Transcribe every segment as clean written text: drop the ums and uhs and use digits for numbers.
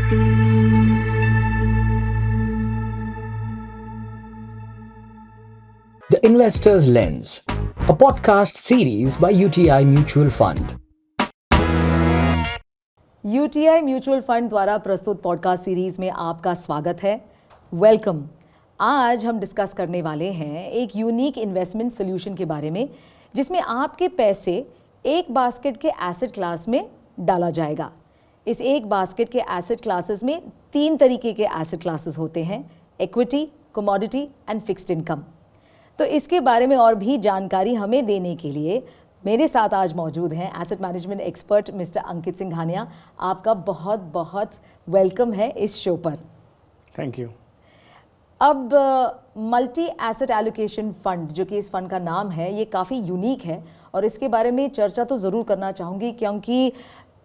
The Investor's Lens, a podcast series by UTI Mutual Fund. UTI mutual fund द्वारा प्रस्तुत podcast series में आपका स्वागत है। वेलकम। आज हम डिस्कस करने वाले हैं एक यूनिक इन्वेस्टमेंट सोल्यूशन के बारे में, जिसमें आपके पैसे एक बास्केट के एसेट क्लास में डाला जाएगा। इस एक बास्केट के एसेट क्लासेस में 3 तरीके के एसेट क्लासेस होते हैं: equity, commodity and fixed income. तो इसके बारे में और भी जानकारी हमें देने के लिए मेरे साथ आज मौजूद हैं एसेट मैनेजमेंट एक्सपर्ट मिस्टर अंकित सिंघानिया। आपका बहुत बहुत वेलकम है इस शो पर। Thank you. अब मल्टी एसेट एलोकेशन फंड, जो कि इस फंड का नाम है, ये काफ़ी यूनिक है और इसके बारे में चर्चा तो ज़रूर करना चाहूँगी, क्योंकि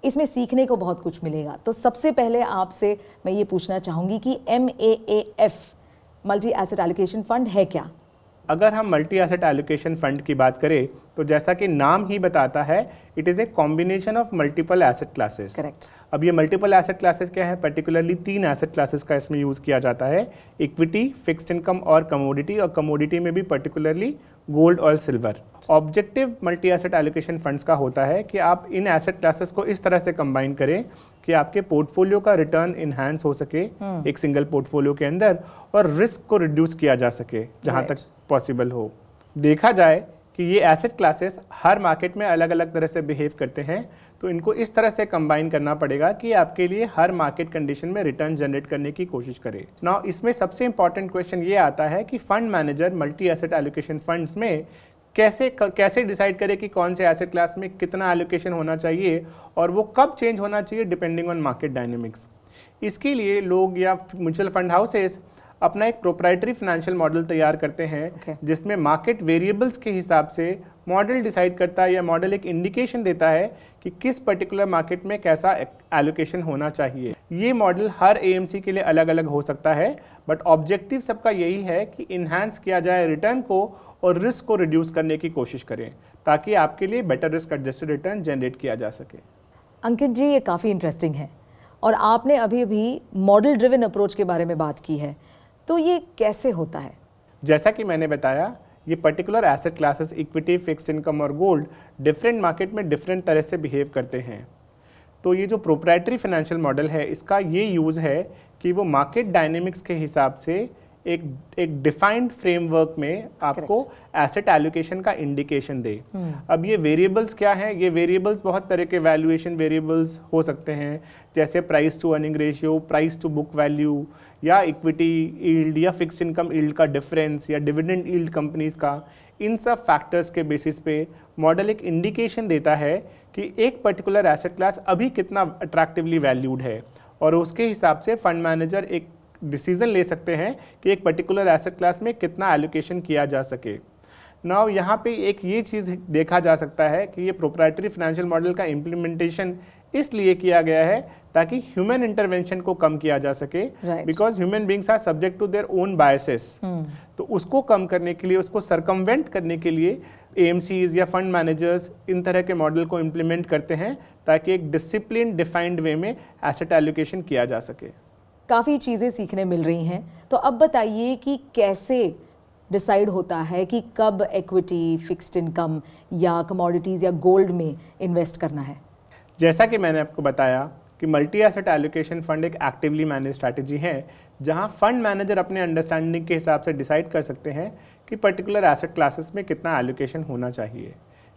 इसमें सीखने को बहुत कुछ मिलेगा। तो सबसे पहले आपसे मैं ये पूछना चाहूँगी कि MAAF multi asset allocation fund है क्या? अगर हम मल्टी एसेट एलोकेशन फंड की बात करें तो जैसा कि नाम ही बताता है, it is a combination of multiple asset classes. Correct. अब ये मल्टीपल एसेट क्लासेस क्या है? पर्टिकुलरली 3 एसेट क्लासेस का इसमें यूज़ किया जाता है: इक्विटी, फिक्स्ड इनकम और कमोडिटी कमोडिटी में भी पर्टिकुलरली गोल्ड और silver. Objective multi asset allocation funds का होता है कि आप इन एसेट क्लासेस को इस तरह से कंबाइन करें कि आपके पोर्टफोलियो का रिटर्न इन्हांस हो सके एक सिंगल पोर्टफोलियो के अंदर, और रिस्क को रिड्यूस किया जा सके जहाँ तक पॉसिबल हो। देखा जाए कि ये एसेट क्लासेस हर मार्केट में अलग अलग तरह से बिहेव करते हैं, तो इनको इस तरह से कंबाइन करना पड़ेगा कि आपके लिए हर मार्केट कंडीशन में रिटर्न जनरेट करने की कोशिश करे। नाउ इसमें सबसे इंपॉर्टेंट क्वेश्चन ये आता है कि fund manager multi asset allocation funds में कैसे डिसाइड करे कि कौन से एसेट क्लास में कितना एलोकेशन होना चाहिए और वो कब चेंज होना चाहिए डिपेंडिंग ऑन मार्केट डायनेमिक्स। इसके लिए लोग या म्यूचुअल फंड हाउसेस अपना एक प्रोप्राइटरी फाइनेंशियल मॉडल तैयार करते हैं, जिसमें मार्केट वेरिएबल्स के हिसाब से मॉडल डिसाइड करता है या मॉडल एक इंडिकेशन देता है कि किस पर्टिकुलर मार्केट में कैसा एलोकेशन होना चाहिए। ये मॉडल हर AMC के लिए अलग अलग हो सकता है, बट ऑब्जेक्टिव सबका यही है कि इन्हांस किया जाए रिटर्न को और रिस्क को रिड्यूस करने की कोशिश करें, ताकि आपके लिए better risk adjusted return generate किया जा सके। अंकित जी, ये काफ़ी इंटरेस्टिंग है और आपने अभी मॉडल ड्रिवन अप्रोच के बारे में बात की है, तो ये कैसे होता है? जैसा कि मैंने बताया, ये particular asset classes equity, fixed income और गोल्ड डिफरेंट मार्केट में डिफरेंट तरह से बिहेव करते हैं। तो ये जो प्रोप्राइटरी फाइनेंशियल मॉडल है, इसका ये यूज़ है कि वो मार्केट डायनेमिक्स के हिसाब से एक डिफाइंड फ्रेमवर्क में आपको एसेट एलोकेशन का इंडिकेशन दे। अब ये वेरिएबल्स क्या हैं? ये वेरिएबल्स बहुत तरह के वैल्यूएशन वेरिएबल्स हो सकते हैं, जैसे price to earning ratio, price to book value, या इक्विटी यील्ड या फिक्स्ड इनकम यील्ड का डिफरेंस, या डिविडेंड यील्ड कंपनीज का। इन सब फैक्टर्स के बेसिस पे मॉडल एक इंडिकेशन देता है कि एक पर्टिकुलर एसेट क्लास अभी कितना अट्रैक्टिवली वैल्यूड है, और उसके हिसाब से फंड मैनेजर एक डिसीजन ले सकते हैं कि एक पर्टिकुलर एसेट क्लास में कितना एलोकेशन किया जा सके। नाउ यहाँ पे एक ये चीज़ देखा जा सकता है कि ये प्रोप्राइटरी फाइनेंशियल मॉडल का इम्प्लीमेंटेशन इसलिए किया गया है ताकि ह्यूमन इंटरवेंशन को कम किया जा सके, because human beings are subject to their own biases. तो उसको कम करने के लिए, उसको सरकमवेंट करने के लिए AMCs या फंड मैनेजर्स इन तरह के मॉडल को इम्प्लीमेंट करते हैं, ताकि एक डिसिप्लिन डिफाइंड वे में एसेट एलोकेशन किया जा सके। काफ़ी चीज़ें सीखने मिल रही हैं, तो अब बताइए कि कैसे डिसाइड होता है कि कब इक्विटी, फिक्स्ड इनकम या कमोडिटीज़ या गोल्ड में इन्वेस्ट करना है? जैसा कि मैंने आपको बताया कि मल्टी एसेट एलोकेशन फंड एक एक्टिवली मैनेज स्ट्रैटेजी है, जहां फंड मैनेजर अपने अंडरस्टैंडिंग के हिसाब से डिसाइड कर सकते हैं कि पर्टिकुलर एसेट क्लासेस में कितना एलोकेशन होना चाहिए।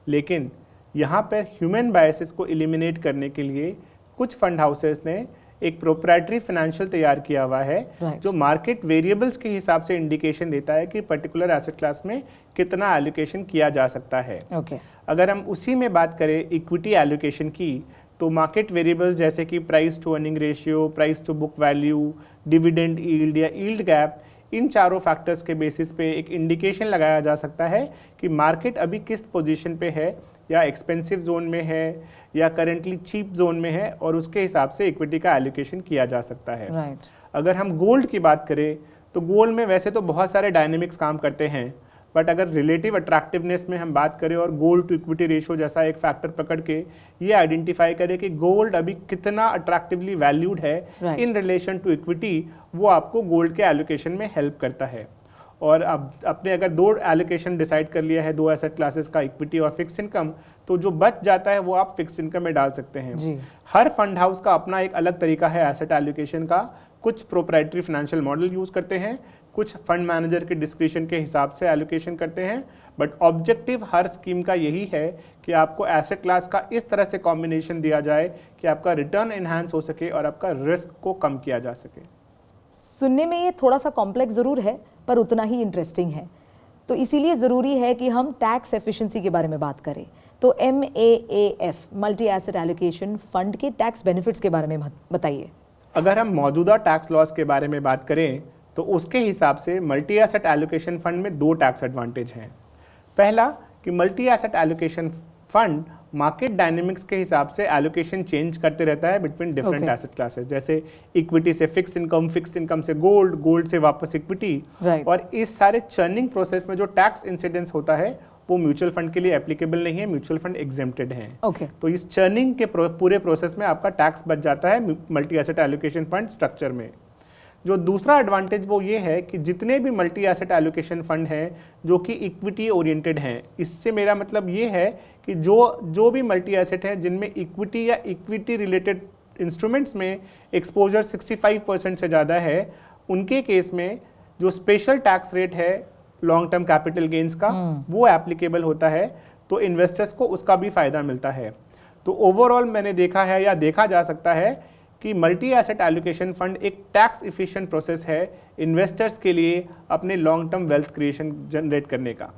लेकिन यहाँ पर ह्यूमन बायसेस को एलिमिनेट करने के लिए कुछ फंड हाउसेस ने एक प्रोप्राइटरी फाइनेंशियल तैयार किया हुआ है, जो मार्केट वेरिएबल्स के हिसाब से इंडिकेशन देता है कि पर्टिकुलर एसेट क्लास में कितना एलोकेशन किया जा सकता है। अगर हम उसी में बात करें इक्विटी एलोकेशन की, तो मार्केट वेरिएबल्स जैसे कि price to earning ratio, price to book value, dividend yield या यील्ड गैप, इन चारों फैक्टर्स के बेसिस पे एक इंडिकेशन लगाया जा सकता है कि मार्केट अभी किस पोजीशन पे है, या एक्सपेंसिव जोन में है या करेंटली चीप जोन में है, और उसके हिसाब से इक्विटी का एलोकेशन किया जा सकता है। अगर हम गोल्ड की बात करें तो गोल्ड में वैसे तो बहुत सारे डायनेमिक्स काम करते हैं, बट अगर रिलेटिव अट्रैक्टिवनेस में हम बात करें और गोल्ड टू इक्विटी रेशियो जैसा एक फैक्टर पकड़ के ये आइडेंटिफाई करें कि गोल्ड अभी कितना अट्रैक्टिवली वैल्यूड है इन रिलेशन टू इक्विटी, वो आपको गोल्ड के एलोकेशन में हेल्प करता है। और अब अपने अगर 2 एलोकेशन डिसाइड कर लिया है 2 एसेट क्लासेस का, इक्विटी और फिक्स्ड इनकम, तो जो बच जाता है वो आप फिक्स्ड इनकम में डाल सकते हैं। हर फंड हाउस का अपना एक अलग तरीका है एसेट एलोकेशन का। कुछ प्रोप्राइटरी फाइनेंशियल मॉडल यूज करते हैं, कुछ फंड मैनेजर के डिस्क्रिप्शन के हिसाब से एलोकेशन करते हैं, बट ऑब्जेक्टिव हर स्कीम का यही है कि आपको एसेट क्लास का इस तरह से कॉम्बिनेशन दिया जाए कि आपका रिटर्न एनहांस हो सके और आपका रिस्क को कम किया जा सके। सुनने में ये थोड़ा सा कॉम्प्लेक्स ज़रूर है पर उतना ही इंटरेस्टिंग है, तो इसीलिए ज़रूरी है कि हम टैक्स एफिशिएंसी के बारे में बात करें। तो MAAF multi asset allocation fund के टैक्स बेनिफिट्स के बारे में बताइए। अगर हम मौजूदा टैक्स लॉस के बारे में बात करें तो उसके हिसाब से मल्टी एसेट एलोकेशन फंड में 2 टैक्स एडवांटेज हैं। पहला कि multi asset allocation fund market dynamics के हिसाब से एलोकेशन चेंज करते रहता है बिटवीन डिफरेंट एसेट क्लासेस, जैसे इक्विटी से फिक्स्ड इनकम से गोल्ड, गोल्ड से वापस इक्विटी, और इस सारे चर्निंग प्रोसेस में जो टैक्स इंसिडेंस होता है वो म्यूचुअल फंड के लिए एप्लीकेबल नहीं है, म्यूचुअल फंड एग्जेम्प्टेड हैं। तो इस चर्निंग के पूरे प्रोसेस में आपका टैक्स बच जाता है multi asset allocation fund structure में। जो दूसरा एडवांटेज वो ये है कि जितने भी मल्टी एसेट एलोकेशन फंड हैं जो कि इक्विटी ओरिएंटेड हैं, इससे मेरा मतलब ये है कि जो भी मल्टी एसेट हैं जिनमें इक्विटी या इक्विटी रिलेटेड इंस्ट्रूमेंट्स में एक्सपोजर 65% से ज़्यादा है, उनके केस में जो स्पेशल टैक्स रेट है लॉन्ग टर्म कैपिटल गेन्स का वो एप्लीकेबल होता है, तो इन्वेस्टर्स को उसका भी फ़ायदा मिलता है। तो ओवरऑल मैंने देखा है या देखा जा सकता है कि मल्टी एसेट एलोकेशन फंड एक टैक्स इफिशिएंट प्रोसेस है इन्वेस्टर्स के लिए अपने long term wealth creation generate करने का।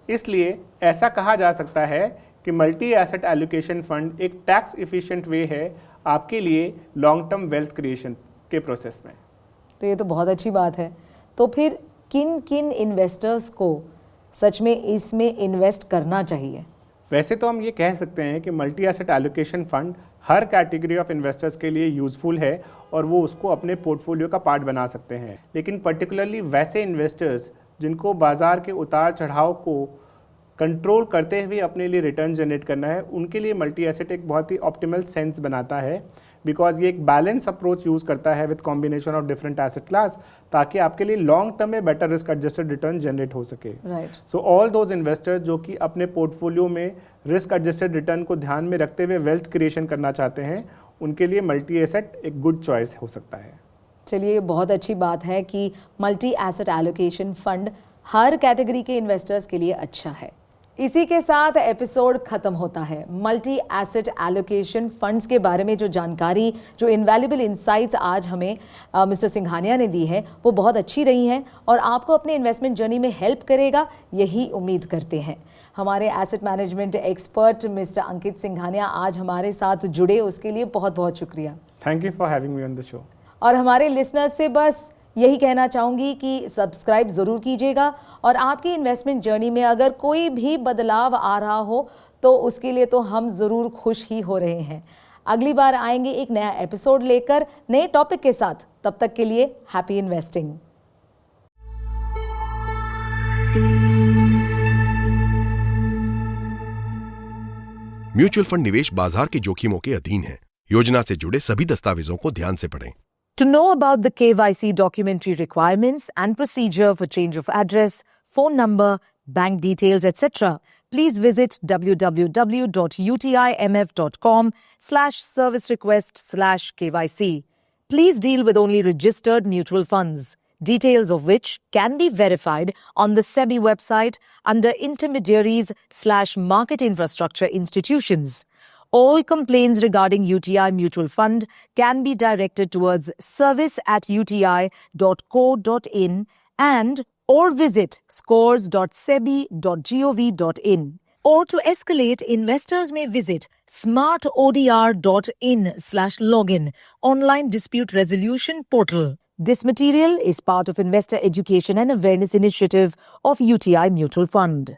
इसलिए ऐसा कहा जा सकता है कि मल्टी एसेट एलोकेशन फंड एक टैक्स इफिशिएंट वे है आपके लिए लॉन्ग टर्म वेल्थ क्रिएशन के प्रोसेस में। तो ये तो बहुत अच्छी बात है। तो फिर किन किन इन्वेस्टर्स को सच में इसमें इन्वेस्ट करना चाहिए? वैसे तो हम ये कह सकते हैं कि multi asset allocation fund her category of investors के लिए यूज़फुल है और वो उसको अपने पोर्टफोलियो का पार्ट बना सकते हैं, लेकिन पर्टिकुलरली वैसे इन्वेस्टर्स जिनको बाज़ार के उतार चढ़ाव को कंट्रोल करते हुए अपने लिए रिटर्न जनरेट करना है, उनके लिए मल्टी एसेट एक बहुत ही ऑप्टिमल सेंस बनाता है, बिकॉज ये एक बैलेंस अप्रोच यूज़ करता है with combination of different asset class, ताकि आपके लिए लॉन्ग टर्म में better risk adjusted return generate हो सके। सो ऑल दोज इन्वेस्टर्स जो कि अपने पोर्टफोलियो में रिस्क एडजस्टेड रिटर्न को ध्यान में रखते हुए वेल्थ क्रिएशन करना चाहते हैं, उनके लिए मल्टी एसेट एक गुड चॉइस हो सकता है। चलिए, बहुत अच्छी बात है कि मल्टी एसेट एलोकेशन फंड हर कैटेगरी के इन्वेस्टर्स के लिए अच्छा है। इसी के साथ एपिसोड खत्म होता है। मल्टी एसेट एलोकेशन फंड्स के बारे में जो जानकारी, जो इनवैल्यूएबल इंसाइट्स आज हमें मिस्टर सिंघानिया ने दी है वो बहुत अच्छी रही हैं और आपको अपने इन्वेस्टमेंट जर्नी में हेल्प करेगा, यही उम्मीद करते हैं। हमारे एसेट मैनेजमेंट एक्सपर्ट मिस्टर अंकित सिंघानिया आज हमारे साथ जुड़े, उसके लिए बहुत बहुत शुक्रिया। Thank you for having me on the show. और हमारे लिसनर्स से बस यही कहना चाहूँगी कि सब्सक्राइब ज़रूर कीजिएगा और आपकी इन्वेस्टमेंट जर्नी में अगर कोई भी बदलाव आ रहा हो तो उसके लिए तो हम ज़रूर खुश ही हो रहे हैं। अगली बार आएंगे एक नया एपिसोड लेकर नए टॉपिक के साथ। तब तक के लिए हैप्पी इन्वेस्टिंग। म्यूचुअल फंड निवेश बाजार के जोखिमों के अधीन है। योजना से जुड़े सभी दस्तावेजों को ध्यान से पढ़ें। To know about the KYC documentary requirements and procedure for change of address, phone number, bank details, etc., please visit www.utimf.com/service-request/KYC. Please deal with only registered mutual funds, details of which can be verified on the SEBI website under intermediaries/market infrastructure institutions. All complaints regarding UTI Mutual Fund can be directed towards service@uti.co.in and or visit scores.sebi.gov.in. Or to escalate, investors may visit smartodr.in/login online dispute resolution portal. This material is part of Investor Education and Awareness Initiative of UTI Mutual Fund.